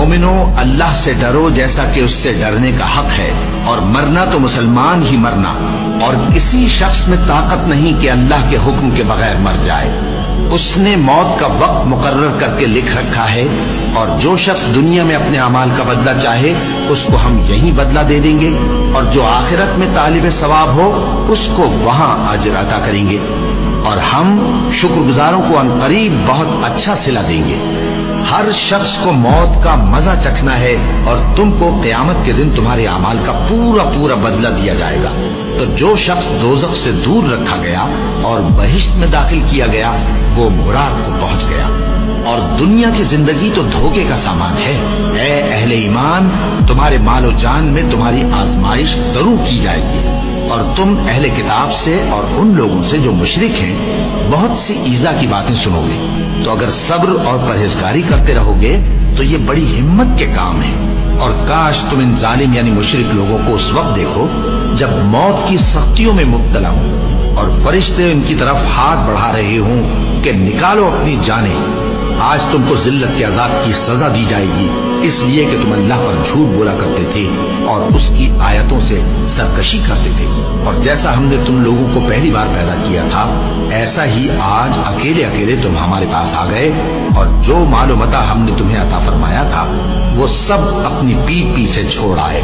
मोमिनो अल्लाह से डरो जैसा कि उससे डरने का हक है, और मरना तो मुसलमान ही मरना, और किसी शख्स में ताकत नहीं कि अल्लाह के हुक्म के बगैर मर जाए। उसने मौत का वक्त मुकर्रर करके लिख रखा है, और जो शख्स दुनिया में अपने अमाल का बदला चाहे उसको हम यही बदला दे देंगे, और जो आखिरत में तालिब सवाब हो उसको वहां अजर अता करेंगे, और हम शुक्रगुजारों को अनकरीब बहुत अच्छा सिला देंगे। हर शख्स को मौत का मजा चखना है, और तुमको क़यामत के दिन तुम्हारे अमाल का पूरा पूरा बदला दिया जाएगा। तो जो शख्स दोज़ख से दूर रखा गया और बहिश्त में दाखिल किया गया वो मुराद को पहुंच गया। और दुनिया की जिंदगी तो धोखे का सामान है। ऐ अहले ईमान, तुम्हारे मालो जान में तुम्हारी आजमाइश जरूर की जाएगी, और तुम अहले किताब से और उन लोगों से जो मुशरिक हैं बहुत सी ईजा की बातें सुनोगे। तो अगर सब्र और परहेजगारी करते रहोगे तो ये बड़ी हिम्मत के काम है। और काश तुम इन जालिम यानी मुशरिक लोगों को उस वक्त देखो जब मौत की सख्तियों में मुब्तला हो और फरिश्ते उनकी तरफ हाथ बढ़ा रहे हों कि निकालो अपनी जानें। आज तुमको जिल्लत के अजाब की सजा दी जाएगी, इसलिए कि तुम अल्लाह पर झूठ बोला करते थे और उसकी आयतों से सरकशी करते थे। और जैसा हमने तुम लोगों को पहली बार पैदा किया था, ऐसा ही आज अकेले अकेले तुम हमारे पास आ गए, और जो मालो मता हमने तुम्हें अता फरमाया था वो सब अपनी पीठ पीछे छोड़ आए।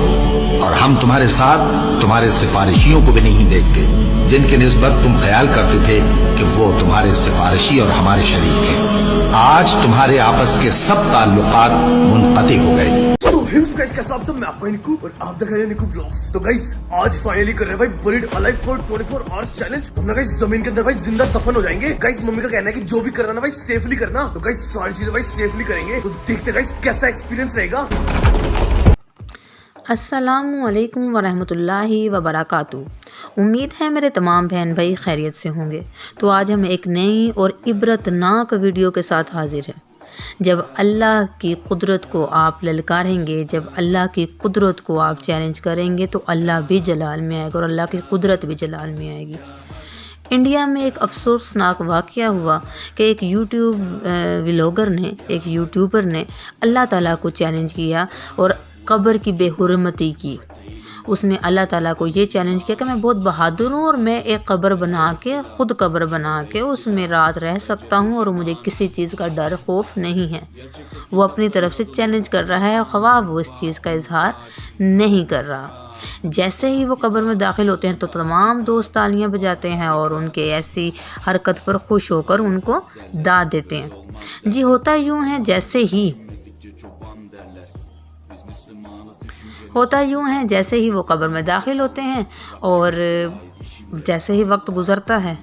और हम तुम्हारे साथ तुम्हारे सिफारिशियों को भी नहीं देखते, जिनके निस्बत तुम ख्याल करते थे कि वो तुम्हारे सिफारिशी और हमारे शरीक हैं। आज तुम्हारे आपस के सब ताल्लुकात मुनक़ती हो गए। गाइस कैसा आप सब, मैं आपका निकू और आप देख रहे हैं निकू व्लॉग्स। तो गाइस आज फाइनली कर रहे हैं भाई buried alive for 24 hours challenge. हम ना गाइस जमीन के अंदर भाई जिंदा दफन हो जाएंगे। गाइस मम्मी का कहना है कि जो भी करना ना भाई सेफली करना। तो गाइस सारी चीजें भाई सेफली करेंगे। तो देखते गाइस कैसा एक्सपीरियंस रहेगा। अस्सलामु अलैकुम वरहमतुल्लाहि वबरकातुहू। उम्मीद है मेरे तमाम बहन भाई खैरियत से होंगे। तो आज हम एक नई और इबरतनाक वीडियो के साथ हाजिर हैं। जब अल्लाह की कुदरत को आप ललकारेंगे, जब अल्लाह की कुदरत को आप चैलेंज करेंगे तो अल्लाह भी जलाल में आएगा और अल्लाह की कुदरत भी जलाल में आएगी। इंडिया में एक अफसोसनाक वाक़या हुआ कि एक यूट्यूबर ने अल्लाह ताला को चैलेंज किया और कब्र की बेहुरमती की। उसने अल्लाह ताला को ये चैलेंज किया कि मैं बहुत बहादुर हूँ और मैं एक कब्र बना के ख़ुद कब्र बना के उसमें रात रह सकता हूँ और मुझे किसी चीज़ का डर खौफ नहीं है। वो अपनी तरफ से चैलेंज कर रहा है, ख्वाह वो इस चीज़ का इजहार नहीं कर रहा। जैसे ही वो कब्र में दाखिल होते हैं तो तमाम दोस्त तालियां बजाते हैं और उनके ऐसी हरकत पर खुश होकर उनको दाद देते हैं। जी होता यूँ है जैसे ही वो कब्र में दाखिल होते हैं और जैसे ही वक्त गुज़रता है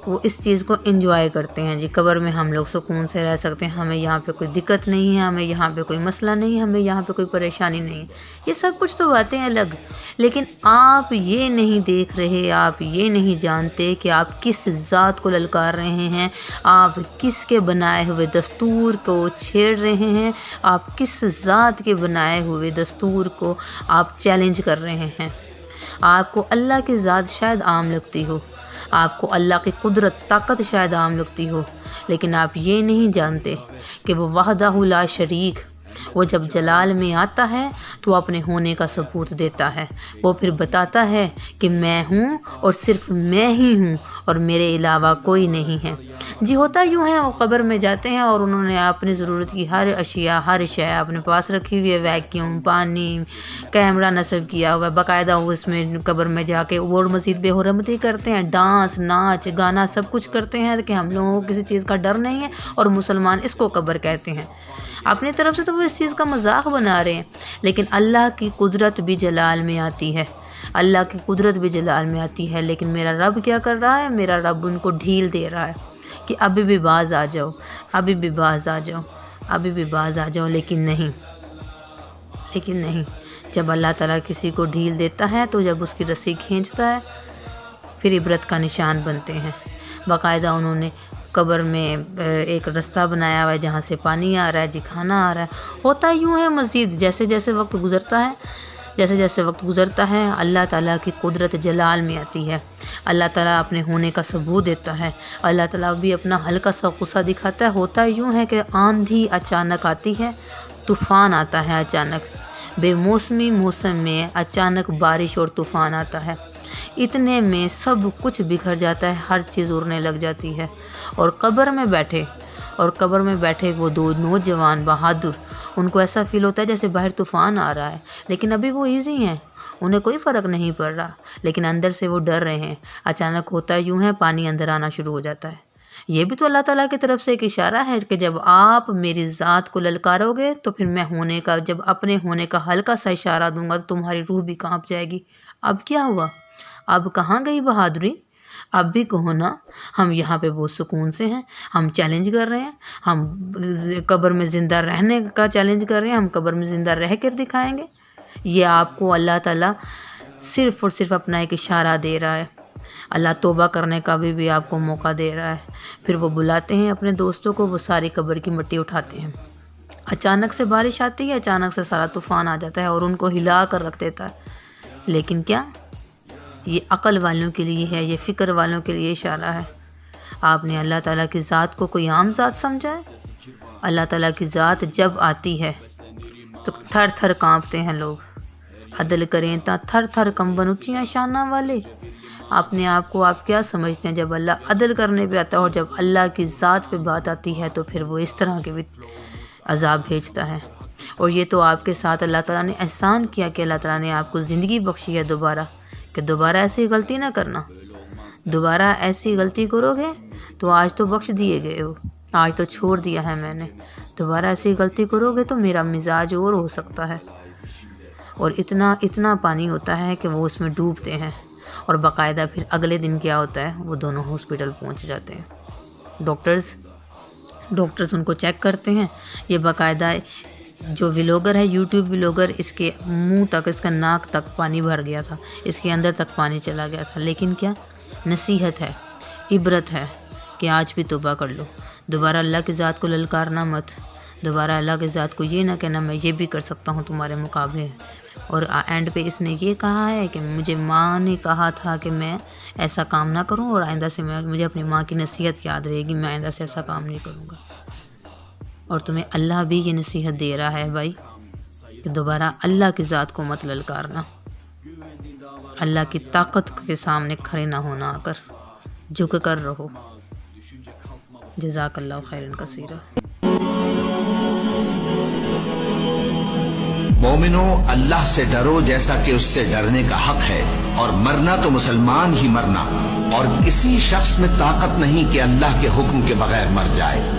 वो इस चीज़ को एंजॉय करते हैं। जी कब्र में हम लोग सुकून से रह सकते हैं, हमें यहाँ पे कोई दिक्कत नहीं है, हमें यहाँ पे कोई मसला नहीं है, हमें यहाँ पे कोई परेशानी नहीं है। ये सब कुछ तो बातें अलग, लेकिन आप ये नहीं देख रहे, आप ये नहीं जानते कि आप किस ज़ात को ललकार रहे हैं, आप किसके बनाए हुए दस्तूर को छेड़ रहे हैं, आप किस ज़ात के बनाए हुए दस्तूर को आप चैलेंज कर रहे हैं। आपको अल्लाह की ज़ात शायद आम लगती हो, आपको अल्लाह की कुदरत ताकत शायद आम लगती हो, लेकिन आप ये नहीं जानते कि वो वहदहू ला शरीक, वो जब जलाल में आता है तो अपने होने का सबूत देता है। वो फिर बताता है कि मैं हूँ और सिर्फ मैं ही हूँ और मेरे अलावा कोई नहीं है। जी होता यूँ है, वो कब्र में जाते हैं और उन्होंने अपनी ज़रूरत की हर अशिया हर शय अपने पास रखी हुई है, वैक्यूम, पानी, कैमरा नस्ब किया हुआ है बाकायदा। वो इसमें कब्र में जाके और मज़ीद बेहुरमती करते हैं, डांस नाच गाना सब कुछ करते हैं कि हम लोगों को किसी चीज़ का डर नहीं है और मुसलमान इसको कब्र कहते हैं। अपनी तरफ से तो वो इस चीज़ का मजाक बना रहे हैं, लेकिन अल्लाह की कुदरत भी जलाल में आती है, अल्लाह की कुदरत भी जलाल में आती है। लेकिन मेरा रब क्या कर रहा है, मेरा रब उनको ढील दे रहा है कि अभी भी बाज आ जाओ, अभी भी बाज आ जाओ, अभी भी बाज आ जाओ। लेकिन नहीं, जब अल्लाह ताला किसी को ढील देता है तो जब उसकी रस्सी खींचता है फिर इबरत का निशान बनते हैं। बाकायदा उन्होंने कब्र में एक रास्ता बनाया हुआ है जहाँ से पानी आ रहा है, जी खाना आ रहा है। होता यूँ है मज़ीद जैसे जैसे वक्त गुज़रता है अल्लाह ताला की कुदरत जलाल में आती है, अल्लाह ताला अपने होने का सबूत देता है, अल्लाह ताला भी अपना हल्का सा गुस्सा दिखाता है। होता यूँ है कि आंधी अचानक आती है, तूफ़ान आता है अचानक, बेमौसमी मौसम में अचानक बारिश और तूफ़ान आता है। इतने में सब कुछ बिखर जाता है, हर चीज़ उड़ने लग जाती है। और कब्र में बैठे वो दो नौजवान बहादुर, उनको ऐसा फील होता है जैसे बाहर तूफ़ान आ रहा है, लेकिन अभी वो ईज़ी हैं, उन्हें कोई फ़र्क नहीं पड़ रहा, लेकिन अंदर से वो डर रहे हैं। अचानक होता यूँ है, पानी अंदर आना शुरू हो जाता है। ये भी तो अल्लाह ताला की तरफ से एक इशारा है कि जब आप मेरी ज़ात को ललकारोगे तो फिर मैं जब अपने होने का हल्का सा इशारा दूंगा तो तुम्हारी रूह भी कांप जाएगी। अब क्या हुआ? अब कहाँ गई बहादुरी? अब भी कहो ना, हम यहाँ पे बहुत सुकून से हैं, हम चैलेंज कर रहे हैं, हम कब्र में ज़िंदा रहने का चैलेंज कर रहे हैं, हम कब्र में ज़िंदा रह कर दिखाएँगे। ये आपको अल्लाह ताला सिर्फ़ और सिर्फ अपना एक इशारा दे रहा है। अल्लाह तौबा करने का भी आपको मौका दे रहा है। फिर वो बुलाते हैं अपने दोस्तों को, वो सारी कब्र की मिट्टी उठाते हैं। अचानक से बारिश आती है, अचानक से सारा तूफ़ान आ जाता है और उनको हिला कर रख देता है। लेकिन क्या ये अक़ल वालों के लिए है, ये फ़िक्र वालों के लिए इशारा है? आपने अल्लाह ताला की ज़ात को कोई आम ज़ात समझा है? अल्लाह ताला की ज़ात जब आती है तो थर थर काँपते हैं लोग। अदल करें ता थर थर कंबन ऊँचियाँ शाना वाले। अपने आप को आप क्या समझते हैं? जब अल्लाह अदल करने पे आता है और जब अल्लाह की ज़ात पे बात आती है तो फिर वो इस तरह के भी अज़ाब भेजता है। और ये तो आपके साथ अल्लाह ताला ने एहसान किया कि अल्लाह ताला ने आपको ज़िंदगी बख्शी है दोबारा, कि दोबारा ऐसी गलती ना करना। दोबारा ऐसी गलती करोगे तो आज तो बख्श दिए गए हो, आज तो छोड़ दिया है मैंने, दोबारा ऐसी गलती करोगे तो मेरा मिजाज और हो सकता है। और इतना पानी होता है कि वो उसमें डूबते हैं। और बाकायदा फिर अगले दिन क्या होता है, वो दोनों हॉस्पिटल पहुंच जाते हैं। डॉक्टर्स उनको चेक करते हैं। ये बाकायदा जो व्लॉगर है, यूट्यूब व्लॉगर, इसके मुंह तक, इसका नाक तक पानी भर गया था, इसके अंदर तक पानी चला गया था। लेकिन क्या नसीहत है, इबरत है कि आज भी तौबा कर लो, दोबारा अल्लाह की ज़ात को ललकारना मत, दोबारा अल्लाह की ज़ात को ये ना कहना मैं ये भी कर सकता हूँ तुम्हारे मुकाबले। और एंड पे इसने ये कहा है कि मुझे माँ ने कहा था कि मैं ऐसा काम ना करूँ और आइंदा से मुझे अपनी माँ की नसीहत याद रहेगी, मैं आइंदा से ऐसा काम नहीं करूँगा। और तुम्हें अल्लाह भी ये नसीहत दे रहा है भाई कि दोबारा अल्लाह की ज़ात को मत ललकारना, अल्लाह की ताकत के सामने खड़े ना होना, आकर झुक कर रहो। जज़ाकल्लाहु खैरन कसीरा। मोमिनो, अल्लाह से डरो जैसा कि उससे डरने का हक है, और मरना तो मुसलमान ही मरना, और किसी शख्स में ताकत नहीं कि अल्लाह के हुक्म के बगैर मर जाए।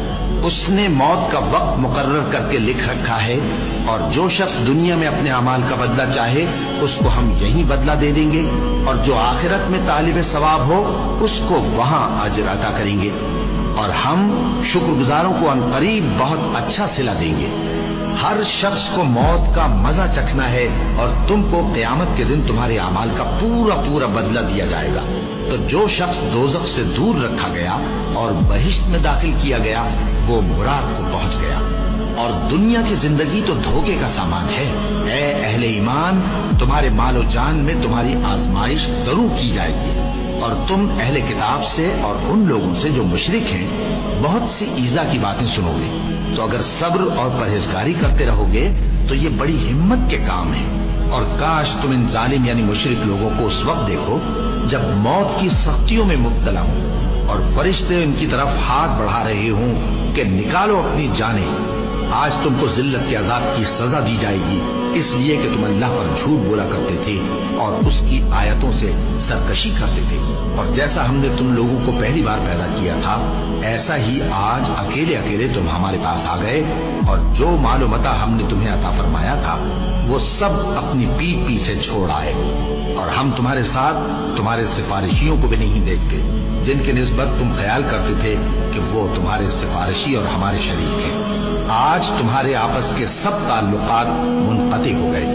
उसने मौत का वक्त मुकर्रर करके लिख रखा है, और जो शख्स दुनिया में अपने अमाल का बदला चाहे उसको हम यही बदला दे देंगे, और जो आखिरत में तालिब सवाब हो उसको वहां अजर अता करेंगे, और हम शुक्रगुजारों को अनकरीब बहुत अच्छा सिला देंगे। हर शख्स को मौत का मजा चखना है, और तुमको क़यामत के दिन तुम्हारे अमाल का पूरा बदला दिया जाएगा। तो जो शख्स दोज़ख से दूर रखा गया और बहिश्त में दाखिल किया गया, वो मुराद को पहुंच गया। और दुनिया की जिंदगी तो धोखे का सामान है। ऐ अहले ईमान, तुम्हारे मालो जान में तुम्हारी आजमाइश जरूर की जाएगी, और तुम अहले किताब से और उन लोगों से जो मुशरिक हैं बहुत सी ईजा की बातें सुनोगे। तो अगर सब्र और परहेजगारी करते रहोगे तो ये बड़ी हिम्मत के काम है। और काश तुम इन जालिम यानी मुशरिक लोगों को उस वक्त देखो जब मौत की सख्तियों में मुब्तला हो और फरिश्ते इनकी तरफ हाथ बढ़ा रहे हों कि निकालो अपनी जाने, आज तुमको जिल्लत के अजाब की सजा दी जाएगी, इसलिए कि तुम अल्लाह पर झूठ बोला करते थे और उसकी आयतों से सरकशी करते थे। और जैसा हमने तुम लोगों को पहली बार पैदा किया था, ऐसा ही आज अकेले अकेले तुम हमारे पास आ गए, और जो मालो मता हमने तुम्हें अता फरमाया था वो सब अपनी पीठ पीछे छोड़ आए। और हम तुम्हारे साथ तुम्हारे सिफारिशियों को भी नहीं देखते, जिनके निस्बत तुम ख्याल करते थे कि वो तुम्हारे सिफारिशी और हमारे शरीक हैं। आज तुम्हारे आपस के सब ताल्लुकात मुनक़ती हो गए,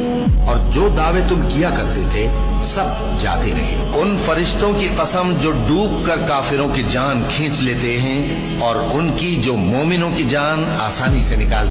और जो दावे तुम किया करते थे सब जाते रहे। उन फरिश्तों की कसम जो डूब कर काफिरों की जान खींच लेते हैं, और उनकी जो मोमिनों की जान आसानी से निकाल